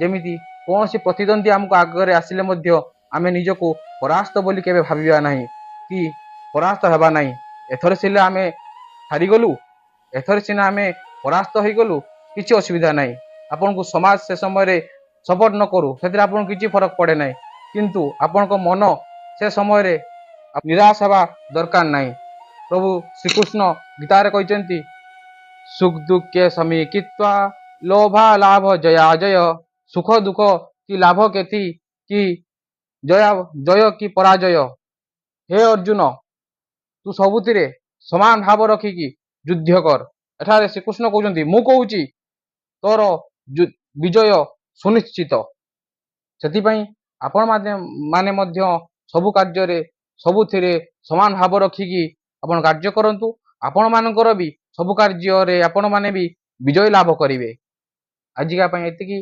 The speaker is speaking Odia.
ଯେମିତି କୌଣସି ପ୍ରତିଦ୍ୱନ୍ଦ୍ୱୀ ଆମକୁ ଆଗରେ ଆସିଲେ ମଧ୍ୟ ଆମେ ନିଜକୁ ପରାସ୍ତ ବୋଲି କେବେ ଭାବିବା ନାହିଁ କି ପରାସ୍ତ ହେବା ନାହିଁ। ଏଥର ସିନା ଆମେ ହାରିଗଲୁ, ଏଥର ସିନା ଆମେ ପରାସ୍ତ ହୋଇଗଲୁ, କିଛି ଅସୁବିଧା ନାହିଁ। ଆପଣଙ୍କୁ ସମାଜ ସେ ସମୟରେ ସପୋର୍ଟ ନ କରୁ, ସେଥିରେ ଆପଣଙ୍କୁ କିଛି ଫରକ ପଡ଼େ ନାହିଁ, କିନ୍ତୁ ଆପଣଙ୍କ ମନ ସେ ସମୟରେ ନିରାଶ ହେବା ଦରକାର ନାହିଁ। ପ୍ରଭୁ ଶ୍ରୀକୃଷ୍ଣ ଗୀତାରେ କହିଛନ୍ତି, ସୁଖ ଦୁଃଖେ ସମୀକିତ୍ୱା ଲୋଭା ଲାଭ ଜୟାଜୟ, ସୁଖ ଦୁଃଖ କି ଲାଭ କ୍ଷତି କି ଜୟ କି ପରାଜୟ। ହେ ଅର୍ଜୁନ, ତୁ ସବୁଥିରେ ସମାନ ଭାବ ରଖିକି ଯୁଦ୍ଧ କର। ଏଠାରେ ଶ୍ରୀକୃଷ୍ଣ କହୁଛନ୍ତି, ମୁଁ କହୁଛି ତୋର ବିଜୟ ସୁନିଶ୍ଚିତ। ସେଥିପାଇଁ ଆପଣ ମାନେ ମଧ୍ୟ ସବୁ କାର୍ଯ୍ୟରେ ସବୁଥିରେ ସମାନ ଭାବ ରଖିକି ଆପଣ କାର୍ଯ୍ୟ କରନ୍ତୁ। ଆପଣମାନଙ୍କର ବି ସବୁ କାର୍ଯ୍ୟରେ ଆପଣମାନେ ବି ବିଜୟ ଲାଭ କରିବେ। ଆଜିକା ପାଇଁ ଏତିକି।